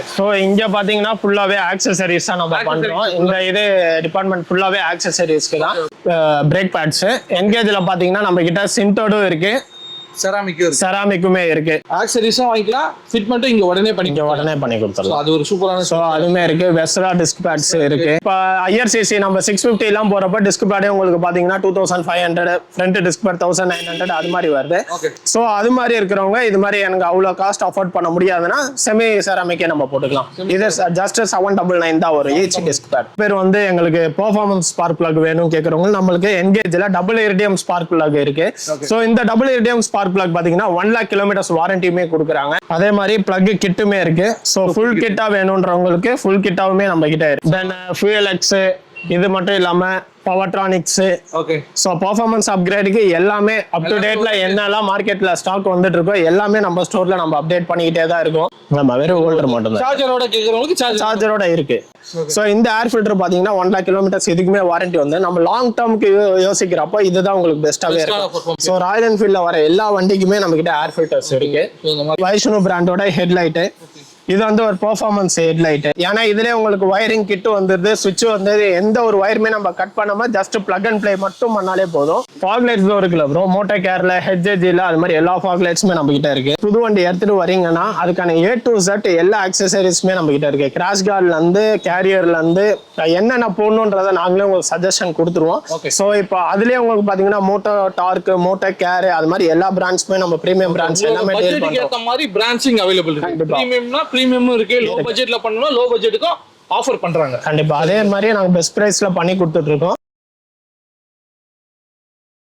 So இங்கே பார்த்தீங்கன்னா ஃபுல்லாகவே ஆக்சசரிஸ் தான் நம்ம பண்ணுறோம். இந்த இது டிபார்ட்மெண்ட் ஃபுல்லாகவே ஆக்சசரிஸ்க்கு தான். பிரேக் பேட்ஸு என்கேஜில் பார்த்தீங்கன்னா நம்ம கிட்ட சிண்டோடும் இருக்கு, செராமிக்குமே இருக்கு. ஆக்சரிஸும் வாங்கிக்கலாம், ஃபிட்மெண்ட்டும் இங்க உடனே பண்ணி கொடுத்துடலாம். அது ஒரு சூப்பரான. ஸோ அதுவுமே இருக்கு. வெஸ்ரா டிஸ்க் பேட்ஸ் இருக்கு. இப்போ ஐஆர்சிசி நம்ம 650 எல்லாம் போறப்ப டிஸ்க் பேடே உங்களுக்கு பாத்தீங்கன்னா 2500, ஃப்ரண்ட் டிஸ்க் பேட் 1900 அது மாதிரி வருது. ஸோ அது மாதிரி இருக்கிறவங்க இது மாதிரி எனக்கு அவ்வளோ காஸ்ட் அஃபோர்ட் பண்ண முடியாதுன்னா செமி செராமிக்கே நம்ம போட்டுக்கலாம். இது ஜஸ்ட் 799 தான் வரும் ஈச் டிஸ்க் பேட். பேர் வந்து எங்களுக்கு பெர்ஃபார்மன்ஸ் ஸ்பார்க் பிளக் வேணும் கேட்கறவங்க நம்மளுக்கு என்கேஜ்ல டபுள் இரிடியம் ஸ்பார்க் பிளக் இருக்கு. ஸோ இந்த டபுள் இரிடியம் ஸ்பார்க் பிளக் பாத்தீங்கன்னா 1 lakh kilometers வாரண்டியுமே கொடுக்குறாங்க. அதே மாதிரி பிளக் கிட்டுமே இருக்கு. ஸோ ஃபுல் கிட்டா வேணும்ன்றவங்களுக்கு ஃபுல் கிட்டாவுமே நம்ம கிட்ட இருக்கு. தென் ஃபியூயல் எக்ஸ் இது மட்டும் இல்லாம பவர்ட்ரானிக்ஸ். ஓகே. ஸோ பர்ஃபார்மன்ஸ் அப்கிரேடுக்கு எல்லாமே அப் டு டேட்ல என்னெல்லாம் மார்க்கெட்ல ஸ்டாக் வந்துட்டு இருக்கோ எல்லாமே நம்ம ஸ்டோர்ல நம்ம அப்டேட் பண்ணிக்கிட்டே தான் இருக்கோம். நம்ம வெறும் ஹோல்டர் மட்டும் தான் சார்ஜரோட கேக்குறவங்களுக்கு சார்ஜரோட இருக்கு. ஸோ இந்த ஏர் ஃபில்டர் பாத்தீங்கன்னா 1 lakh kilometers இதுக்குமே வாரண்டி வந்து நம்ம லாங் டேர்முக்கு யோசிக்கிறப்போ இதுதான் உங்களுக்கு பெஸ்ட்டாவே இருக்கும். ஸோ ராயல் என்ஃபீல்ட்ல வர எல்லா வண்டிக்குமே நம்ம கிட்ட ஏர் ஃபில்டர்ஸ் இருக்கு. வைஷ்ணு பிராண்டோட ஹெட்லைட்டு இது வந்து ஒரு பெர்ஃபார்மன்ஸ் ஹெட்லைட். ஏன்னா இதுலயே உங்களுக்கு வயரிங் கிட் வந்துருது, சுவிட்ச் வந்து எந்த ஒரு வயருமே நம்ம கட் பண்ணாம ஜஸ்ட் பிளக் அண்ட் பிளே மட்டும் பண்ணாலே போதும். ஃபாக் லைட்ஸ் இருக்குல்ல ப்ரோ, மோட்டோ கேர்ல ஹெச்ஜில அது மாதிரி எல்லா ஃபாக் லைட்ஸுமே நம்ம கிட்ட இருக்கு. புது வண்டி எடுத்துட்டு வரீங்கன்னா அதுக்கான A to Z எல்லா ஆக்சசரிஸுமே நம்ம கிட்ட இருக்கு. கிராஷ் கார்ட்ல இருந்து கேரியர்ல இருந்து என்னென்ன போடணுன்றத நாங்களே உங்களுக்கு சஜஷன் கொடுத்துருவோம். ஸோ இப்போ அதுலயே உங்களுக்கு பாத்தீங்கன்னா மோட்டோ டார்க், மோட்டோ கேர் அது மாதிரி எல்லா பிராண்ட்ஸுமே நம்ம பிரீமியம் பிராண்ட்ஸ் எல்லாமே டீல் பண்றோம். அந்த மாதிரி பிராண்ட்ஸிங் அவைலபிள் இருக்கு. பிரீமியமும் இருக்கு, லோ பட்ஜெட்ல பண்ணனும், லோ பட்ஜெட்டுக்கும் ஆஃபர் பண்றாங்க. கண்டிப்பா அதே மாதிரி நாங்க பெஸ்ட் பிரைஸ்ல பண்ணி கொடுத்துட்டு இருக்கோம்.